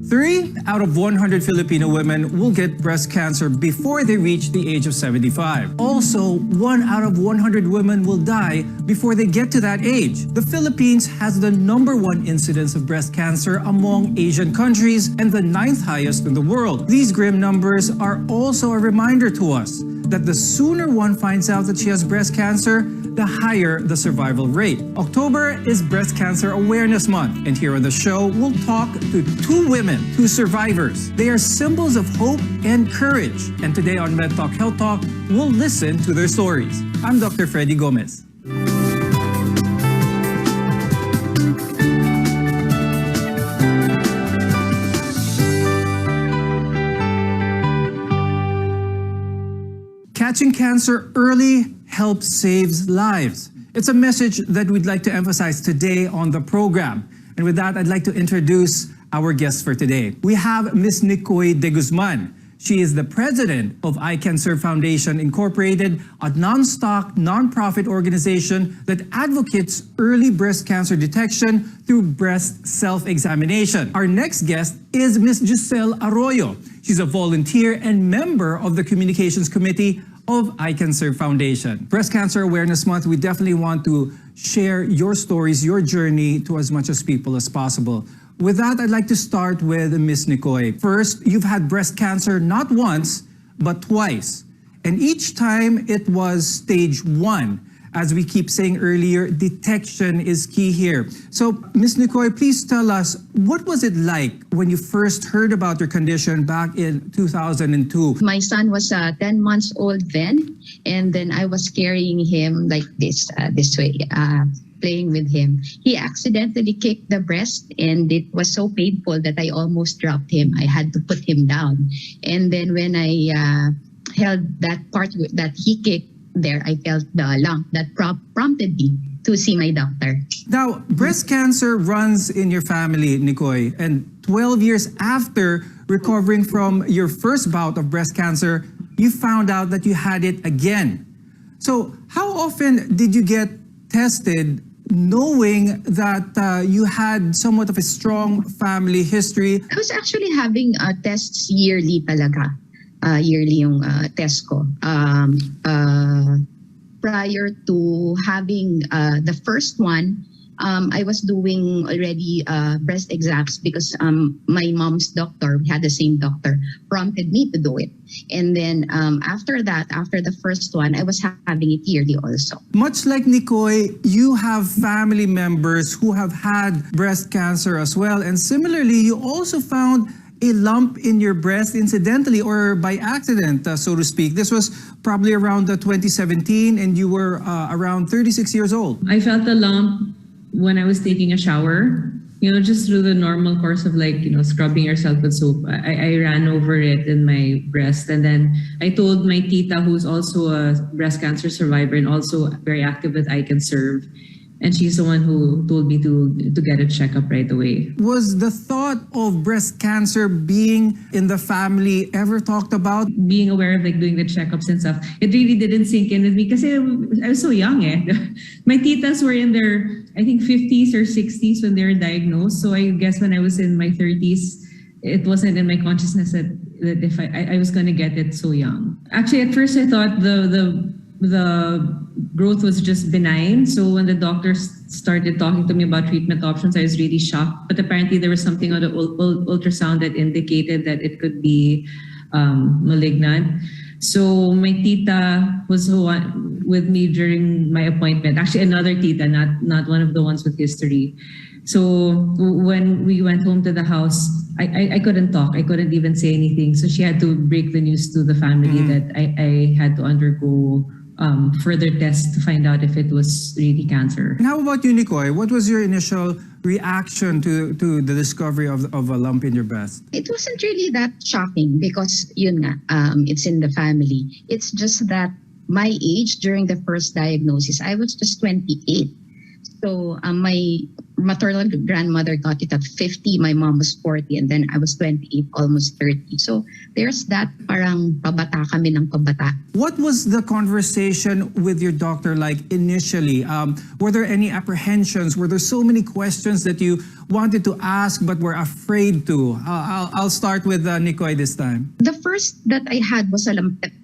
3 out of 100 Filipino women will get breast cancer before they reach the age of 75. Also, 1 out of 100 women will die before they get to that age. The Philippines has the #1 incidence of breast cancer among Asian countries and the 9th highest in the world. These grim numbers are also a reminder to us that the sooner one finds out that she has breast cancer, the higher the survival rate. October is Breast Cancer Awareness Month, and here on the show, we'll talk to 2 women, 2 survivors. They are symbols of hope and courage. And today on Med Talk Health Talk, we'll listen to their stories. I'm Dr. Freddy Gomez. Catching cancer early helps saves lives. It's a message that we'd like to emphasize today on the program. And with that, I'd like to introduce our guests for today. We have Ms. Nikoy de Guzman. She is the president of ICANSERVE Foundation Incorporated, a non-stock, non-profit organization that advocates early breast cancer detection through breast self-examination. Our next guest is Ms. Giselle Arroyo. She's a volunteer and member of the Communications Committee of ICANSERVE Foundation. Breast Cancer Awareness Month, we definitely want to share your stories, your journey to as much as people as possible. With that, I'd like to start with Ms. Nikoy. First, you've had breast cancer not once, but twice. And each time it was stage 1. As we keep saying earlier, detection is key here. So, Ms. Nikoy, please tell us, what was it like when you first heard about your condition back in 2002? My son was 10 months old then, and then I was carrying him like this way, playing with him. He accidentally kicked the breast, and it was so painful that I almost dropped him. I had to put him down. And then when I held that part that he kicked, there I felt the lump that prompted me to see my doctor. Now, breast cancer runs in your family, Nikoy, and 12 years after recovering from your first bout of breast cancer, you found out that you had it again. So how often did you get tested knowing that you had somewhat of a strong family history? I was actually having tests yearly talaga. Yearly yung test ko. Prior to having the first one, I was doing already breast exams because my mom's doctor, we had the same doctor, prompted me to do it. And then after that, after the first one, I was having it yearly also. Much like Nikoy, you have family members who have had breast cancer as well. And similarly, you also found a lump in your breast incidentally or by accident, so to speak. This was probably around 2017 and you were around 36 years old. I felt the lump when I was taking a shower, just through the normal course of scrubbing yourself with soap. I ran over it in my breast, and then I told my tita, who's also a breast cancer survivor and also very active with ICANSERVE, and she's the one who told me to get a checkup right away. Was the thought of breast cancer being in the family ever talked about? Being aware of doing the checkups and stuff, it really didn't sink in with me because I was so young. My titas were in their, I think, 50s or 60s when they were diagnosed. So I guess when I was in my 30s, it wasn't in my consciousness that if I was going to get it so young. Actually, at first I thought the growth was just benign. So when the doctors started talking to me about treatment options, I was really shocked. But apparently there was something on the ultrasound that indicated that it could be malignant. So my tita was with me during my appointment. Actually, another tita, not one of the ones with history. So when we went home to the house, I couldn't talk. I couldn't even say anything. So she had to break the news to the family that I had to undergo further tests to find out if it was really cancer. And how about you, Nikoy? What was your initial reaction to the discovery of a lump in your breast? It wasn't really that shocking because it's in the family. It's just that my age during the first diagnosis, I was just 28. So my maternal grandmother got it at 50, my mom was 40, and then I was 28, almost 30. So there's that parang pabata kami ng pabata. What was the conversation with your doctor like initially? Were there any apprehensions? Were there so many questions that you wanted to ask but were afraid to? I'll start with Nikoy this time. The first that I had was a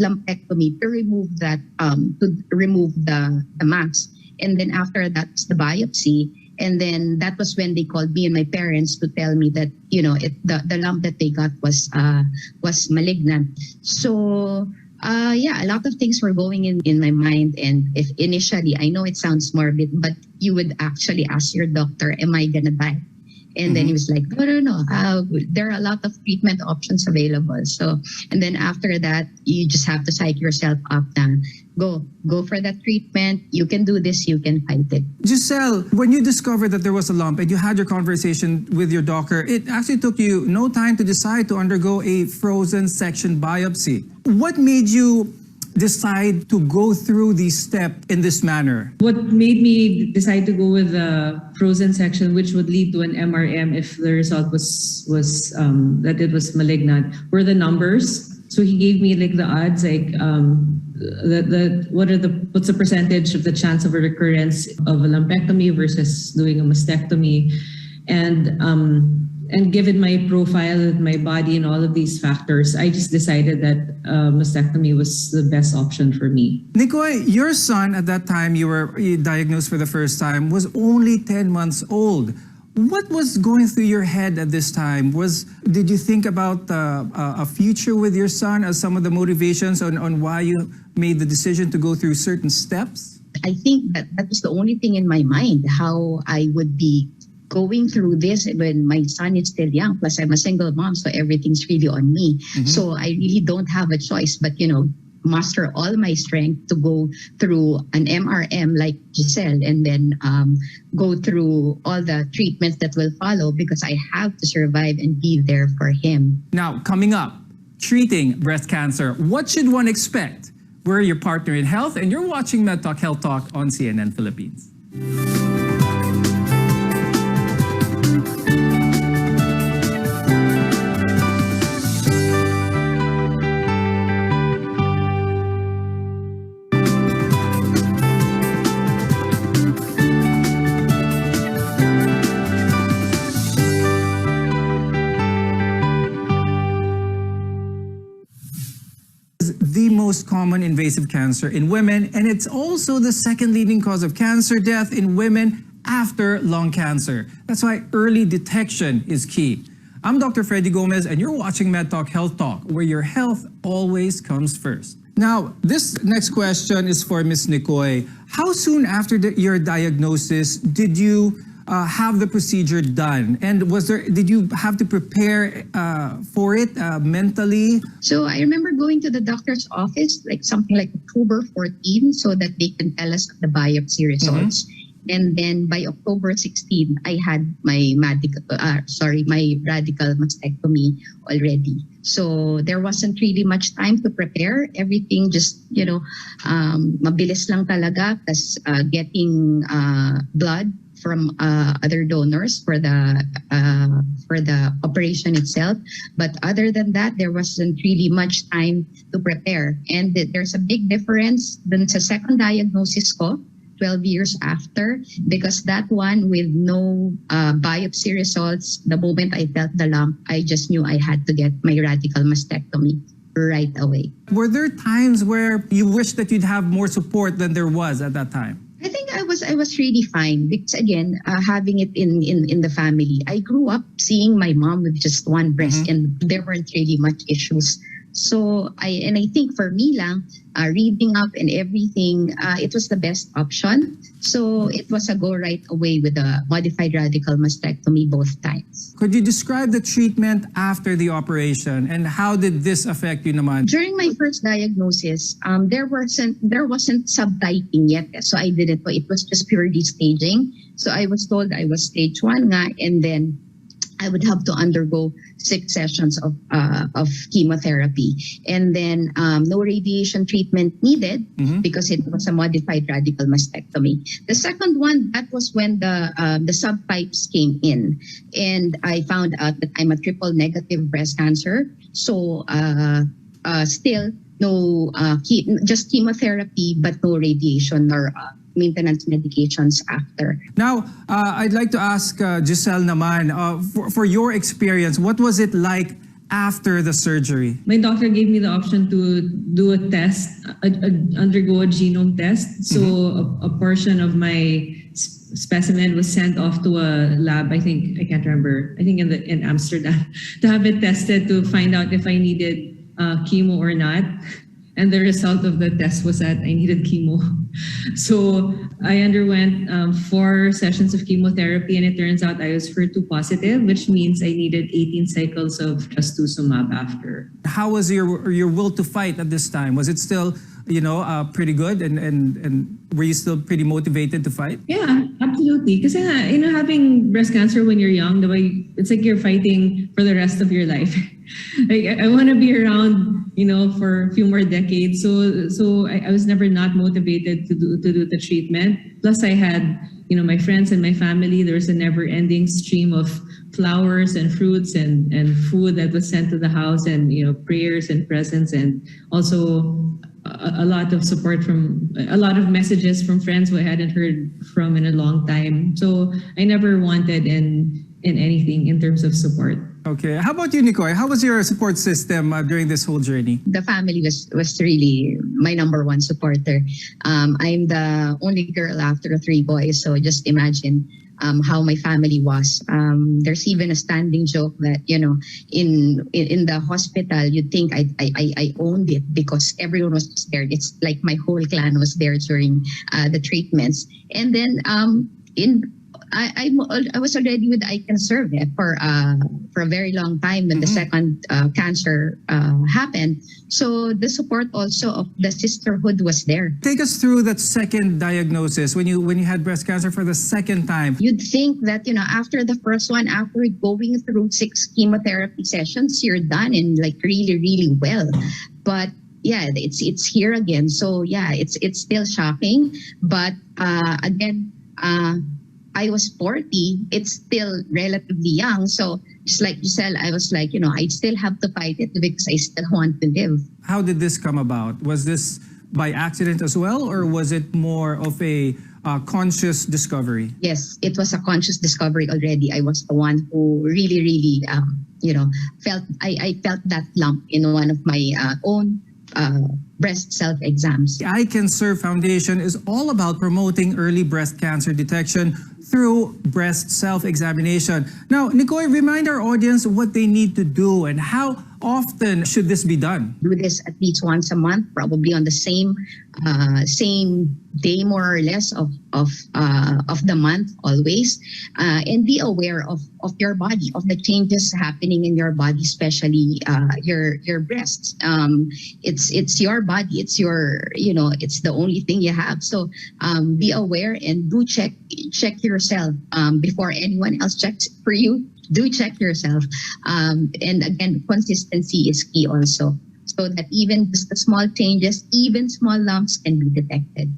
lumpectomy to remove that, the mass. And then after that, the biopsy. And then that was when they called me and my parents to tell me that, the lump that they got was malignant. So, a lot of things were going in my mind. And if initially, I know it sounds morbid, but you would actually ask your doctor, am I going to die? And then he was like, no. There are a lot of treatment options available. So, and then after that, you just have to psych yourself up na go for that treatment. You can do this. You can fight it. Giselle, when you discovered that there was a lump and you had your conversation with your doctor, it actually took you no time to decide to undergo a frozen section biopsy. What made you decide to go through the step in this manner? What made me decide to go with the frozen section, which would lead to an MRM if the result was that it was malignant, were the numbers. So he gave me like the odds, like what's the percentage of the chance of a recurrence of a lumpectomy versus doing a mastectomy, and given my profile and my body and all of these factors, I just decided that mastectomy was the best option for me. Nikoy, your son at that time you diagnosed for the first time was only 10 months old. What was going through your head at this time? Did you think about a future with your son as some of the motivations on why you made the decision to go through certain steps? I think that was the only thing in my mind, how I would be going through this when my son is still young. Plus, I'm a single mom, so everything's really on me. Mm-hmm. So I really don't have a choice but, muster all my strength to go through an MRM like Giselle and then go through all the treatments that will follow because I have to survive and be there for him. Now, coming up, treating breast cancer. What should one expect? We're your partner in health and you're watching MedTalk Health Talk on CNN Philippines. The most common invasive cancer in women, and it's also the second leading cause of cancer death in women after lung cancer. That's why early detection is key. I'm Dr. Freddy Gomez, and you're watching MedTalk Health Talk, where your health always comes first. Now, this next question is for Ms. Nikoy. How soon after your diagnosis did you have the procedure done? And did you have to prepare for it mentally? So I remember going to the doctor's office, like something like October 14, so that they can tell us the biopsy results. Mm-hmm. And then by October 16, I had my radical mastectomy already. So there wasn't really much time to prepare. Everything just, mabilis lang talaga. Kasi getting blood from other donors for the operation itself. But other than that, there wasn't really much time to prepare. And there's a big difference dun sa second diagnosis ko, 12 years after, because that one with no biopsy results, the moment I felt the lump, I just knew I had to get my radical mastectomy right away. Were there times where you wish that you'd have more support than there was at that time? I think I was really fine because again, having it in the family, I grew up seeing my mom with just one breast, mm-hmm. and there weren't really much issues. So I think for me lang, reading up and everything, it was the best option. So it was a go right away with a modified radical mastectomy both times. Could you describe the treatment after the operation and how did this affect you naman? During my first diagnosis, there wasn't subtyping yet. So I didn't know. It was just purely staging. So I was told I was stage 1 nga, and then I would have to undergo 6 sessions of chemotherapy, and then no radiation treatment needed because it was a modified radical mastectomy. The second one, that was when the subtypes came in, and I found out that I'm a triple negative breast cancer. So still no just chemotherapy, but no radiation or maintenance medications after. Now, I'd like to ask Giselle naman, for your experience, what was it like after the surgery? My doctor gave me the option to do a test, undergo a genome test. So a portion of my specimen was sent off to a lab. I can't remember. I think in Amsterdam to have it tested to find out if I needed chemo or not. And the result of the test was that I needed chemo. So I underwent 4 sessions of chemotherapy, and it turns out I was HER2 positive, which means I needed 18 cycles of trastuzumab after. How was your will to fight at this time? Was it still, pretty good, and were you still pretty motivated to fight? Yeah, absolutely. Because having breast cancer when you're young, the way it's like you're fighting for the rest of your life. Like I want to be around, for a few more decades. So I was never not motivated to do the treatment. Plus, I had, my friends and my family. There was a never-ending stream of flowers and fruits and food that was sent to the house, and prayers and presents, and also a lot of support from a lot of messages from friends who I hadn't heard from in a long time. So I never wanted in anything in terms of support. Okay. How about you, Nikoy? How was your support system during this whole journey? The family was really my number one supporter. I'm the only girl after 3 boys, so just imagine how my family was. There's even a standing joke that in the hospital you'd think I owned it because everyone was there. It's like my whole clan was there during the treatments, and then I was already with ICANSERVE for a very long time when the second cancer happened. So the support also of the sisterhood was there. Take us through that second diagnosis when you had breast cancer for the second time. You'd think that after the first one, after going through 6 chemotherapy sessions, you're done and like really, really well. But yeah, it's here again. So yeah, it's still shocking. But again, I was 40. It's still relatively young. So just like Giselle, I was like, I still have to fight it because I still want to live. How did this come about? Was this by accident as well, or was it more of a conscious discovery? Yes, it was a conscious discovery already. I was the one who really, really, felt that lump in one of my own breast self-exams. The ICANSERVE Foundation is all about promoting early breast cancer detection through breast self-examination. Now, Nikoy, remind our audience what they need to do and how often should this be done? Do this at least once a month, probably on the same day, more or less, of the month, always, and be aware of your body, of the changes happening in your body, especially your breasts. It's your body. It's it's the only thing you have. So be aware and do check yourself before anyone else checks for you. Do check yourself. And again, consistency is key also, so that even just the small changes, even small lumps can be detected.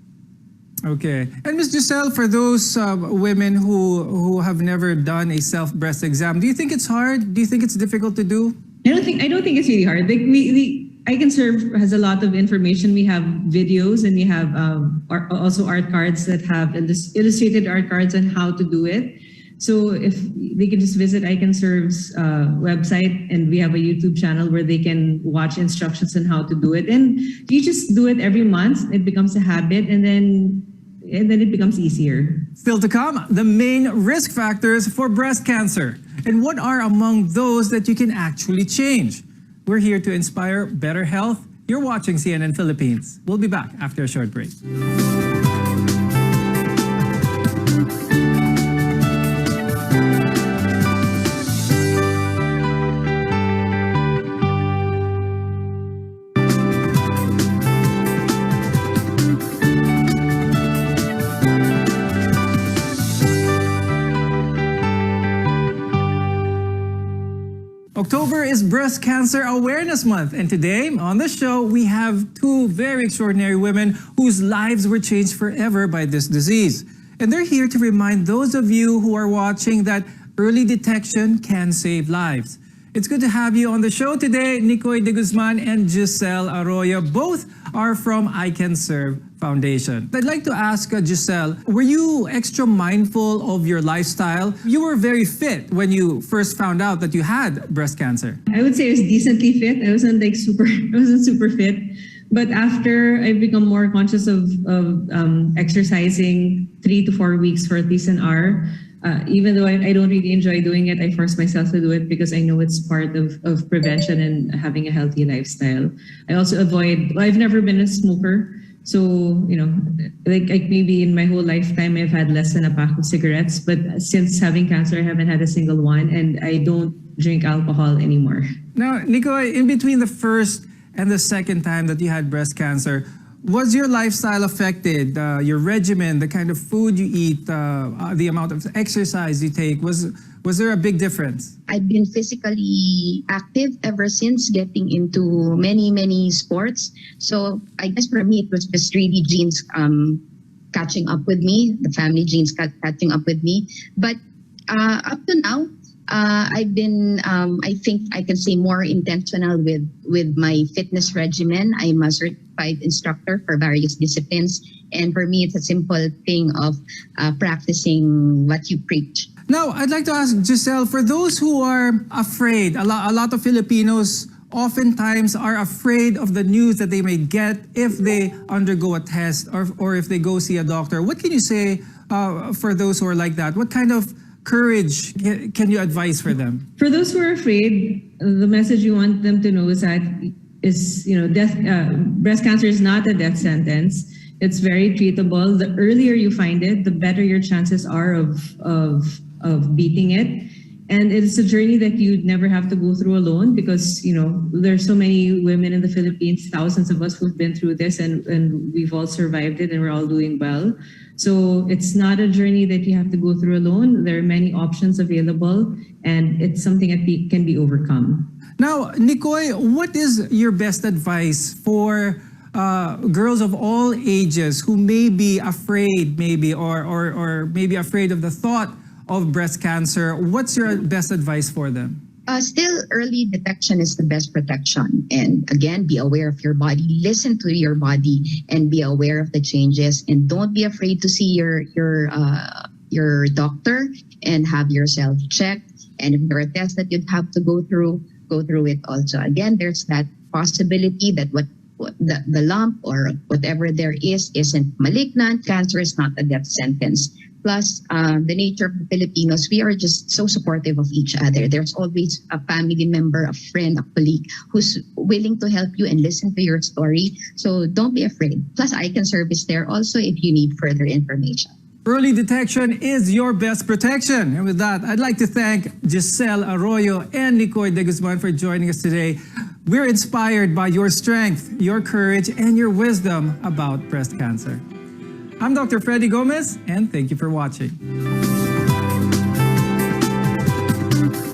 Okay. And Ms. Giselle, for those women who have never done a self-breast exam, do you think it's hard? Do you think it's difficult to do? I don't think it's really hard. Like ICANSERVE has a lot of information. We have videos, and we have also art cards that have illustrated art cards on how to do it. So if they can just visit ICANSERVE's website, and we have a YouTube channel where they can watch instructions on how to do it. And you just do it every month. It becomes a habit, and then it becomes easier. Still to come, the main risk factors for breast cancer, and what are among those that you can actually change. We're here to inspire better health. You're watching CNN Philippines. We'll be back after a short break. October is Breast Cancer Awareness Month, and today on the show we have two very extraordinary women whose lives were changed forever by this disease. And they're here to remind those of you who are watching that early detection can save lives. It's good to have you on the show today, Nikoy de Guzman and Giselle Arroyo. Both are from ICANSERVE Foundation. I'd like to ask Giselle, were you extra mindful of your lifestyle? You were very fit when you first found out that you had breast cancer. I would say I was decently fit. I wasn't super fit. But after I've become more conscious of exercising 3 to 4 weeks for at least an hour, even though I don't really enjoy doing it, I force myself to do it because I know it's part of prevention and having a healthy lifestyle. I also I've never been a smoker. So, like maybe in my whole lifetime, I've had less than a pack of cigarettes. But since having cancer, I haven't had a single one, and I don't drink alcohol anymore. Now, Nikoy, in between the first and the second time that you had breast cancer, was your lifestyle affected? Your regimen, the kind of food you eat, the amount of exercise you take, was there a big difference? I've been physically active ever since getting into many sports. So I guess for me, it was just really genes catching up with me, the family genes catching up with me. But up to now, I've been, I think I can say, more intentional with my fitness regimen. I'm a certified instructor for various disciplines. And for me, it's a simple thing of practicing what you preach. Now, I'd like to ask Giselle, for those who are afraid, a lot of Filipinos oftentimes are afraid of the news that they may get if they undergo a test or if they go see a doctor. What can you say for those who are like that? What kind of courage can you advise for them? For those who are afraid, the message you want them to know is that breast cancer is not a death sentence. It's very treatable. The earlier you find it, the better your chances are of beating it. And it's a journey that you'd never have to go through alone because, there's so many women in the Philippines, thousands of us who've been through this and we've all survived it and we're all doing well. So it's not a journey that you have to go through alone. There are many options available and it's something that can be overcome. Now, Nikoy, what is your best advice for girls of all ages who may be afraid or maybe afraid of the thought of breast cancer? What's your best advice for them? Still, early detection is the best protection. And again, be aware of your body, listen to your body, and be aware of the changes. And don't be afraid to see your doctor and have yourself checked. And if there are tests that you'd have to go through it also. Again, there's that possibility that the lump or whatever there isn't malignant. Cancer is not a death sentence. Plus, the nature of the Filipinos, we are just so supportive of each other. There's always a family member, a friend, a colleague who's willing to help you and listen to your story. So don't be afraid. Plus, ICANSERVE is there also if you need further information. Early detection is your best protection. And with that, I'd like to thank Giselle Arroyo and Nikoy de Guzman for joining us today. We're inspired by your strength, your courage, and your wisdom about breast cancer. I'm Dr. Freddy Gomez, and thank you for watching.